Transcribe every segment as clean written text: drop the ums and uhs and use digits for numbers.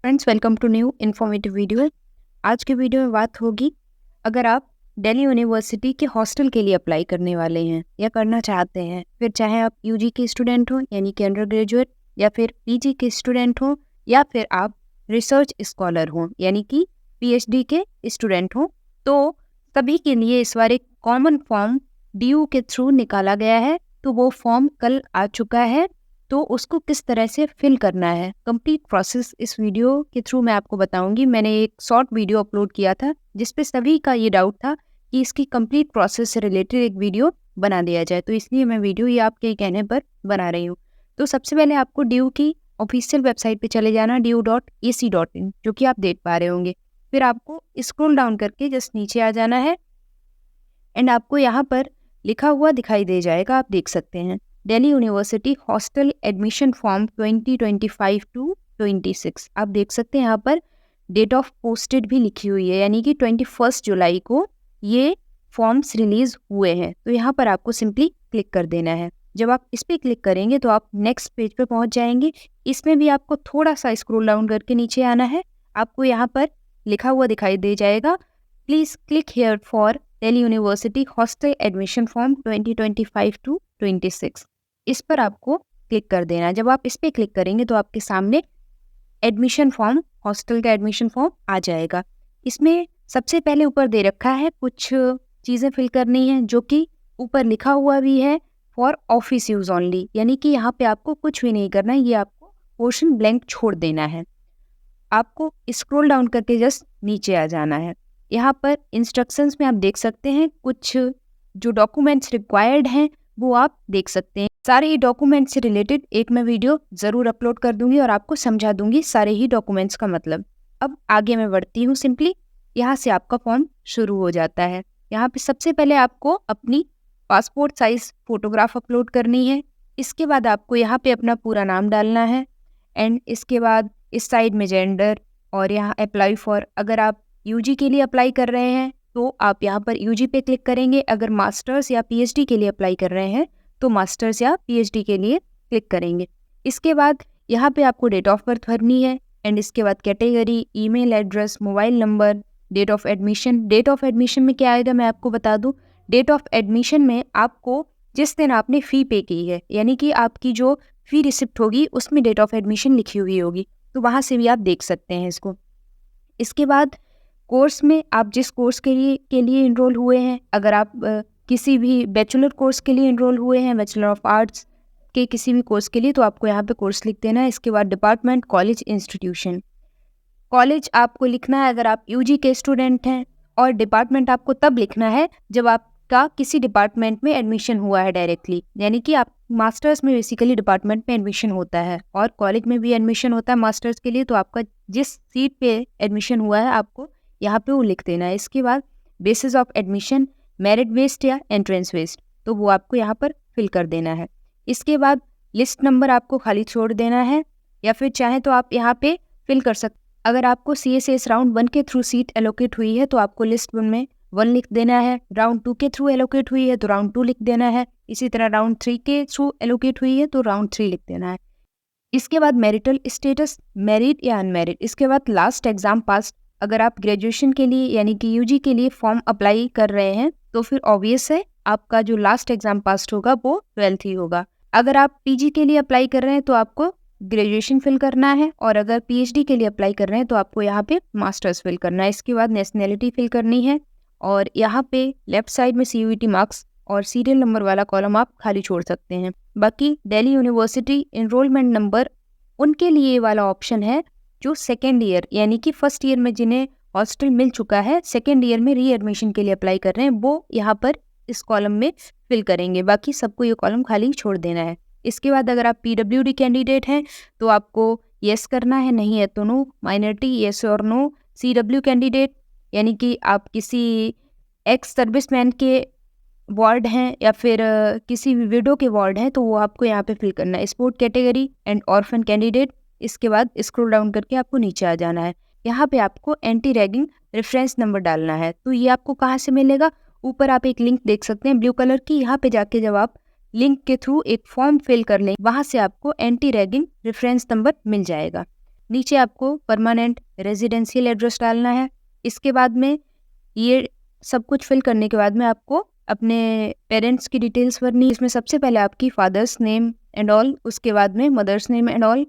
Friends, welcome to new informative video. आज के video में बात होगी, अगर आप दिल्ली यूनिवर्सिटी के हॉस्टल के लिए अप्लाई करने वाले हैं या करना चाहते हैं, फिर चाहे आप यूजी के स्टूडेंट हो यानी कि अंडर ग्रेजुएट, या फिर पीजी के स्टूडेंट हो, या फिर आप रिसर्च स्कॉलर हो यानी कि पीएचडी के स्टूडेंट हो, तो सभी के लिए इस बार एक कॉमन फॉर्म डीयू के थ्रू निकाला गया है। तो वो फॉर्म कल आ चुका है, तो उसको किस तरह से फिल करना है, कंप्लीट प्रोसेस इस वीडियो के थ्रू मैं आपको बताऊंगी। मैंने एक शॉर्ट वीडियो अपलोड किया था जिसपे सभी का ये डाउट था कि इसकी कंप्लीट प्रोसेस से रिलेटेड एक वीडियो बना दिया जाए, तो इसलिए मैं वीडियो ये आपके कहने पर बना रही हूँ। तो सबसे पहले आपको ड्यू की ऑफिशियल वेबसाइट पे चले जाना, du.ac.in, जो कि आप देख पा रहे होंगे। फिर आपको स्क्रॉल डाउन करके जस्ट नीचे आ जाना है एंड आपको यहाँ पर लिखा हुआ दिखाई दे जाएगा, आप देख सकते हैं, Delhi university hostel admission form 2025 to 26। आप देख सकते हैं यहाँ पर डेट ऑफ पोस्टेड भी लिखी हुई है, यानी कि 21 जुलाई को ये फॉर्म्स रिलीज हुए हैं। तो यहाँ पर आपको सिंपली क्लिक कर देना है। जब आप इस पर क्लिक करेंगे तो आप नेक्स्ट पेज पे पहुँच जाएंगे। इसमें भी आपको थोड़ा सा स्क्रॉल डाउन करके नीचे आना है। आपको यहाँ पर लिखा हुआ दिखाई दे जाएगा, please click here for Delhi university hostel admission form 2025 to 26। इस पर आपको क्लिक कर देना। जब आप इस पर क्लिक करेंगे तो आपके सामने एडमिशन फॉर्म, हॉस्टल का एडमिशन फॉर्म आ जाएगा। इसमें सबसे पहले ऊपर दे रखा है कुछ चीज़ें फिल करनी है, जो कि ऊपर लिखा हुआ भी है फॉर ऑफिस यूज ओनली, यानी कि यहाँ पे आपको कुछ भी नहीं करना है, ये आपको पोर्शन ब्लैंक छोड़ देना है। आपको स्क्रॉल डाउन करके जस्ट नीचे आ जाना है। यहाँ पर इंस्ट्रक्शंस में आप देख सकते हैं कुछ जो डॉक्यूमेंट्स रिक्वायर्ड हैं वो आप देख सकते हैं। सारे ही डॉक्यूमेंट्स से रिलेटेड एक मैं वीडियो ज़रूर अपलोड कर दूंगी और आपको समझा दूंगी सारे ही डॉक्यूमेंट्स का मतलब। अब आगे मैं बढ़ती हूँ। सिंपली यहाँ से आपका फॉर्म शुरू हो जाता है। यहाँ पे सबसे पहले आपको अपनी पासपोर्ट साइज फोटोग्राफ अपलोड करनी है। इसके बाद आपको यहाँ पे अपना पूरा नाम डालना है एंड इसके बाद इस साइड में जेंडर, और यहाँ अप्लाई फॉर, अगर आप यूजी के लिए अप्लाई कर रहे हैं तो आप यहाँ पर यूजी पे क्लिक करेंगे। अगर मास्टर्स या पीएचडी के लिए अप्लाई कर रहे हैं तो मास्टर्स या पीएचडी के लिए क्लिक करेंगे। इसके बाद यहाँ पे आपको डेट ऑफ बर्थ भरनी है एंड इसके बाद category, email address, mobile number, date of admission. Date of admission में क्या आएगा मैं आपको बता दूँ। डेट ऑफ एडमिशन में आपको जिस दिन आपने फ़ी पे की है, यानी कि आपकी जो फ़ी रिसिप्ट होगी उसमें डेट ऑफ एडमिशन लिखी हुई होगी, तो वहाँ से भी आप देख सकते हैं इसको। इसके बाद कोर्स में आप जिस कोर्स के लिए इनरोल हुए हैं, अगर आप किसी भी बैचलर कोर्स के लिए इनरोल हुए हैं, बैचलर ऑफ आर्ट्स के किसी भी कोर्स के लिए, तो आपको यहाँ पे कोर्स लिख देना है। इसके बाद डिपार्टमेंट, कॉलेज, इंस्टीट्यूशन। कॉलेज आपको लिखना है अगर आप यूजी के स्टूडेंट हैं, और डिपार्टमेंट आपको तब लिखना है जब आपका किसी डिपार्टमेंट में एडमिशन हुआ है डायरेक्टली, यानी कि आप मास्टर्स में बेसिकली डिपार्टमेंट में एडमिशन होता है और कॉलेज में भी एडमिशन होता है मास्टर्स के लिए, तो आपका जिस सीट पे एडमिशन हुआ है आपको यहाँ पे वो लिख देना है। इसके बाद basis of admission, merit based या एंट्रेंस बेस्ड, तो वो आपको यहाँ पर फिल कर देना है। इसके बाद लिस्ट नंबर आपको खाली छोड़ देना है, या फिर चाहे तो आप यहाँ पे फिल कर सकते। अगर आपको CSS राउंड 1 के थ्रू सीट एलोकेट हुई है तो आपको लिस्ट 1 में 1 लिख देना है। राउंड 2 के थ्रू एलोकेट हुई है तो राउंड 2 लिख देना है। इसी तरह राउंड 3 के थ्रू एलोकेट हुई है तो राउंड 3 लिख देना है। इसके बाद मैरिटल स्टेटस, मैरिड या अनमैरिड। इसके बाद लास्ट एग्जाम पास। अगर आप ग्रेजुएशन के लिए यानी कि यूजी के लिए फॉर्म अप्लाई कर रहे हैं तो फिर ऑब्वियस है आपका जो लास्ट एग्जाम पास होगा वो 12th ही होगा। अगर आप पीजी के लिए अप्लाई कर रहे हैं तो आपको ग्रेजुएशन फिल करना है, और अगर पीएचडी के लिए अप्लाई कर रहे हैं तो आपको यहाँ पे मास्टर्स फिल करना है। इसके बाद नेशनैलिटी फिल करनी है, और यहाँ पे लेफ्ट साइड में CUET मार्क्स और सीरियल नंबर वाला कॉलम आप खाली छोड़ सकते हैं। बाकी दिल्ली यूनिवर्सिटी इनरोलमेंट नंबर, उनके लिए ये वाला ऑप्शन है जो सेकेंड ईयर यानी कि फर्स्ट ईयर में जिन्हें हॉस्टल मिल चुका है, सेकेंड ईयर में री एडमिशन के लिए अप्लाई कर रहे हैं, वो यहाँ पर इस कॉलम में फिल करेंगे। बाकी सबको ये कॉलम खाली छोड़ देना है। इसके बाद अगर आप PWD कैंडिडेट हैं तो आपको येस करना है, नहीं है तो नो। माइनॉरिटी, येस और नो। CW कैंडिडेट यानी कि आप किसी एक्स सर्विसमैन के वार्ड हैं या फिर किसी भी विडो के वार्ड हैं तो वो आपको यहाँ पे फिल करना है। Sport category and orphan candidate. इसके बाद स्क्रॉल डाउन करके आपको नीचे आ जाना है। यहाँ पे आपको एंटी रैगिंग रेफरेंस नंबर डालना है। तो ये आपको कहाँ से मिलेगा? ऊपर आप एक लिंक देख सकते हैं ब्लू कलर की, यहाँ पे जाके जब आप लिंक के थ्रू एक फॉर्म फिल कर लें, वहाँ से आपको एंटी रैगिंग रेफरेंस नंबर मिल जाएगा। नीचे आपको परमानेंट रेजिडेंशियल एड्रेस डालना है। इसके बाद में ये सब कुछ फिल करने के बाद में आपको अपने पेरेंट्स की डिटेल्स भरनी। इसमें सबसे पहले आपकी फादर्स नेम एंड ऑल, उसके बाद में मदर्स नेम एंड ऑल।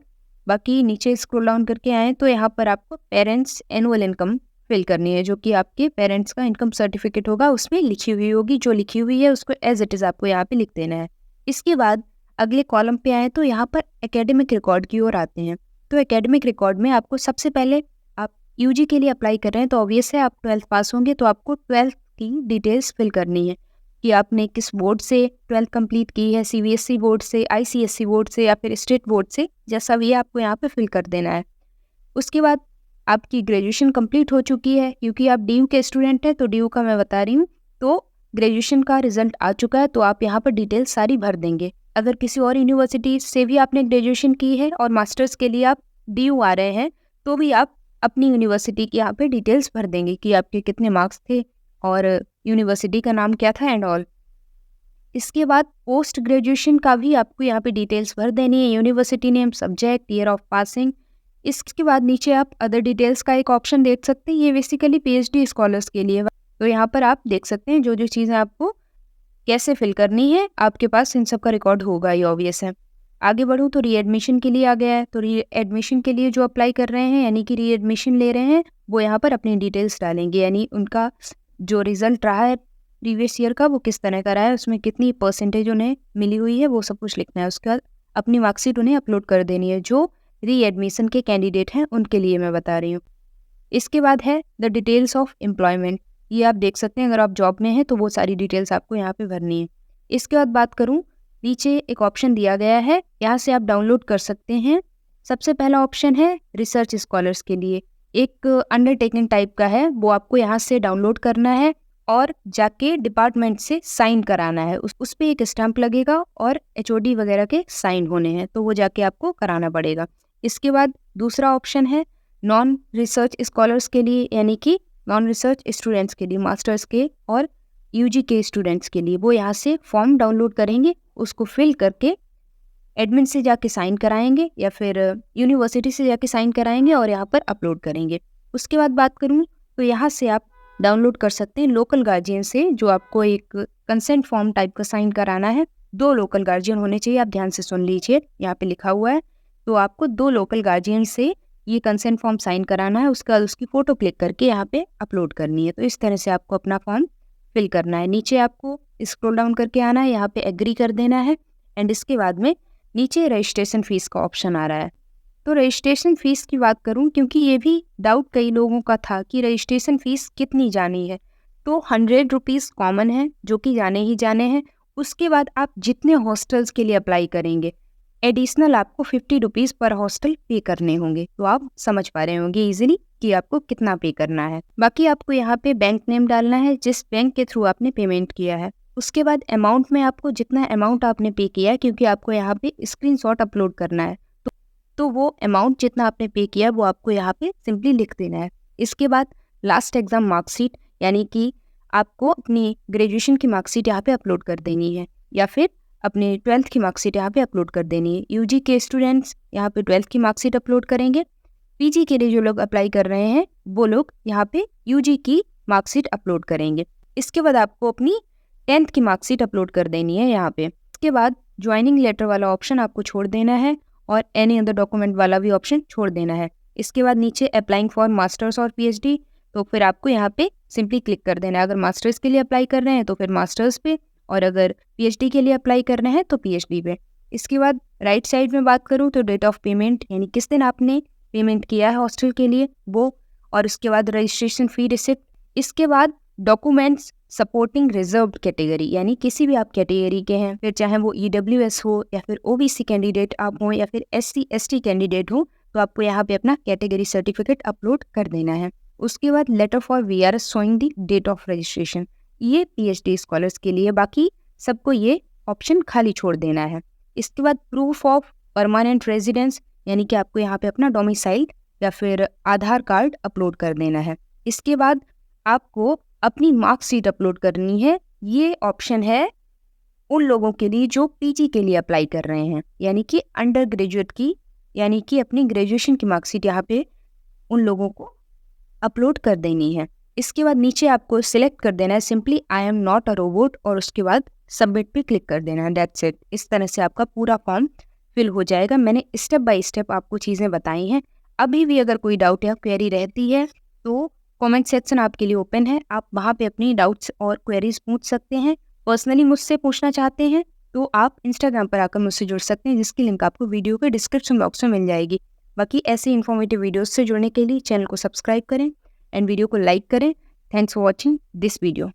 बाकी नीचे स्क्रॉल डाउन करके आए तो यहाँ पर आपको पेरेंट्स एनुअल इनकम फिल करनी है, जो कि आपके पेरेंट्स का इनकम सर्टिफिकेट होगा, उसमें लिखी हुई होगी। जो लिखी हुई है उसको एज इट इज़ आपको यहाँ पे लिख देना है। इसके बाद अगले कॉलम पे आए तो यहाँ पर एकेडमिक रिकॉर्ड की ओर आते हैं। तो एकेडमिक रिकॉर्ड में आपको सबसे पहले, आप यूजी के लिए अप्लाई कर रहे हैं तो ऑब्वियस है आप 12th पास होंगे, तो आपको 12th की डिटेल्स फिल करनी है कि आपने किस बोर्ड से 12th कंप्लीट की है, सीबीएसई बोर्ड से, आईसीएसई बोर्ड से या फिर स्टेट बोर्ड से, जैसा भी है आपको यहाँ पे फिल कर देना है। उसके बाद आपकी ग्रेजुएशन कंप्लीट हो चुकी है, क्योंकि आप डीयू के स्टूडेंट हैं तो डीयू का मैं बता रही हूँ। तो ग्रेजुएशन का रिजल्ट आ चुका है तो आप यहाँ पर डिटेल्स सारी भर देंगे। अगर किसी और यूनिवर्सिटी से भी आपने ग्रेजुएशन की है और मास्टर्स के लिए आप डीयू आ रहे हैं तो भी आप अपनी यूनिवर्सिटी की यहाँ पे डिटेल्स भर देंगे कि आपके कितने मार्क्स थे और यूनिवर्सिटी का नाम क्या था एंड ऑल। इसके बाद पोस्ट ग्रेजुएशन का भी आपको यहाँ पे डिटेल्स भर देनी है, university name, subject, year of passing. इसके बाद नीचे आप अदर डिटेल्स का एक ऑप्शन देख सकते हैं, ये बेसिकली पीएचडी स्कॉलर्स के लिए। तो यहाँ पर आप देख सकते हैं जो जो चीज़ें आपको कैसे फिल करनी है, आपके पास इन सब का रिकॉर्ड होगा, ये ऑब्वियस है। आगे बढ़ूँ तो रीएडमिशन के लिए आ गया है। तो रीएडमिशन के लिए जो अप्लाई कर रहे हैं यानी कि रीएडमिशन ले रहे हैं, वो यहाँ पर अपनी डिटेल्स डालेंगे, यानी उनका जो रिजल्ट रहा है प्रीवियस ईयर का वो किस तरह का रहा है, उसमें कितनी परसेंटेज उन्हें मिली हुई है, वो सब कुछ लिखना है। उसके बाद अपनी मार्कशीट उन्हें अपलोड कर देनी है, जो रीएडमिशन के कैंडिडेट हैं उनके लिए मैं बता रही हूँ। इसके बाद है द डिटेल्स ऑफ एम्प्लॉयमेंट। ये आप देख सकते हैं, अगर आप जॉब में हैं तो वो सारी डिटेल्स आपको यहाँ पे भरनी है। इसके बाद बात करूँ, नीचे एक ऑप्शन दिया गया है, यहाँ से आप डाउनलोड कर सकते हैं। सबसे पहला ऑप्शन है रिसर्च स्कॉलर्स के लिए, एक अंडरटेकिंग टाइप का है, वो आपको यहाँ से डाउनलोड करना है और जाके डिपार्टमेंट से साइन कराना है। उस पे एक स्टैंप लगेगा और एचओडी वगैरह के साइन होने हैं, तो वो जाके आपको कराना पड़ेगा। इसके बाद दूसरा ऑप्शन है नॉन रिसर्च स्कॉलर्स के लिए, यानी कि नॉन रिसर्च स्टूडेंट्स के लिए, मास्टर्स के और यूजी के स्टूडेंट्स के लिए। वो यहाँ से फॉर्म डाउनलोड करेंगे, उसको फिल करके एडमिन से जाके साइन कराएंगे या फिर यूनिवर्सिटी से जाके साइन कराएंगे और यहाँ पर अपलोड करेंगे। उसके बाद बात करूँ तो यहाँ से आप डाउनलोड कर सकते हैं लोकल गार्जियन से, जो आपको एक कंसेंट फॉर्म टाइप का साइन कराना है। 2 लोकल गार्जियन होने चाहिए, आप ध्यान से सुन लीजिए, यहाँ पे लिखा हुआ है। तो आपको 2 लोकल गार्जियन से ये कंसेंट फॉर्म साइन कराना है, उसके बाद उसकी फ़ोटो क्लिक करके यहाँ पे अपलोड करनी है। तो इस तरह से आपको अपना फॉर्म फिल करना है। नीचे आपको स्क्रॉल डाउन करके आना है, यहाँ पे एग्री कर देना है एंड इसके बाद में नीचे रजिस्ट्रेशन फ़ीस का ऑप्शन आ रहा है। तो रजिस्ट्रेशन फ़ीस की बात करूं, क्योंकि ये भी डाउट कई लोगों का था कि रजिस्ट्रेशन फ़ीस कितनी जानी है, तो 100 रुपीज़ कॉमन है जो कि जाने ही जाने हैं। उसके बाद आप जितने हॉस्टल्स के लिए अप्लाई करेंगे एडिशनल आपको 50 रुपीज़ पर हॉस्टल पे करने होंगे। तो आप समझ पा रहे होंगे ईजिली कि आपको कितना पे करना है। बाकी आपको यहाँ पे बैंक नेम डालना है जिस बैंक के थ्रू आपने पेमेंट किया है। उसके बाद अमाउंट में आपको जितना अमाउंट आपने पे किया है, क्योंकि आपको यहाँ पे स्क्रीनशॉट अपलोड करना है, तो वो अमाउंट जितना आपने पे किया वो आपको यहाँ पे सिंपली लिख देना है। इसके बाद लास्ट एग्ज़ाम मार्कशीट, यानी कि आपको अपनी ग्रेजुएशन की मार्कशीट यहाँ पे अपलोड कर देनी है या फिर अपने 12th की मार्कशीट यहाँ पे अपलोड कर देनी है। यूजी के स्टूडेंट्स यहाँ पे 12th की मार्कशीट अपलोड करेंगे। पीजी के लिए जो लोग अप्लाई कर रहे हैं वो लोग यहाँ पे यूजी की मार्कशीट अपलोड करेंगे। इसके बाद आपको अपनी 10th की मार्कशीट अपलोड कर देनी है यहाँ पे। इसके बाद ज्वाइनिंग लेटर वाला ऑप्शन आपको छोड़ देना है और एनी अदर डॉक्यूमेंट वाला भी ऑप्शन छोड़ देना है। इसके बाद नीचे अप्लाइंग फॉर मास्टर्स और पीएचडी, तो फिर आपको यहाँ पे सिंपली क्लिक कर देना है। अगर मास्टर्स के लिए अप्लाई कर रहे हैं तो फिर मास्टर्स पे, और अगर पीएचडी के लिए अप्लाई कर रहे हैं तो पीएचडी पे। इसके बाद राइट साइड में बात करूँ तो डेट ऑफ पेमेंट, यानी किस दिन आपने पेमेंट किया है हॉस्टल के लिए वो, और उसके बाद रजिस्ट्रेशन फ़ी रिसिप्ट। इसके बाद डॉक्यूमेंट्स सपोर्टिंग रिजर्व्ड कैटेगरी, यानी किसी भी आप कैटेगरी के हैं, फिर चाहे वो ईडब्ल्यूएस हो या फिर ओबीसी कैंडिडेट आप हो या फिर एससी एसटी कैंडिडेट हो, तो आपको यहाँ पे अपना कैटेगरी सर्टिफिकेट अपलोड कर देना है। उसके बाद letter for VRS showing the date of registration, ये पीएचडी स्कॉलर्स के लिए, बाकी सबको ये ऑप्शन खाली छोड़ देना है। इसके बाद प्रूफ ऑफ परमानेंट रेजिडेंस, यानी कि आपको यहाँ पे अपना डोमिसाइल या फिर आधार कार्ड अपलोड कर देना है। इसके बाद आपको अपनी मार्कशीट अपलोड करनी है। ये ऑप्शन है उन लोगों के लिए जो पीजी के लिए अप्लाई कर रहे हैं, यानी कि अंडर ग्रेजुएट की यानी कि अपनी ग्रेजुएशन की मार्कशीट यहाँ पे उन लोगों को अपलोड कर देनी है। इसके बाद नीचे आपको सिलेक्ट कर देना है simply I am not a robot और उसके बाद सबमिट पे क्लिक कर देना है। That's it. इस तरह से आपका पूरा फॉर्म फिल हो जाएगा। मैंने स्टेप बाय स्टेप आपको चीज़ें बताई हैं। अभी भी अगर कोई डाउट या क्वेरी रहती है तो कमेंट सेक्शन आपके लिए ओपन है, आप वहाँ पे अपनी डाउट्स और क्वेरीज पूछ सकते हैं। पर्सनली मुझसे पूछना चाहते हैं तो आप इंस्टाग्राम पर आकर मुझसे जुड़ सकते हैं, जिसकी लिंक आपको वीडियो के डिस्क्रिप्शन बॉक्स में मिल जाएगी। बाकी ऐसे इन्फॉर्मेटिव वीडियोस से जुड़ने के लिए चैनल को सब्सक्राइब करें एंड वीडियो को लाइक करें। Thanks for watching this video.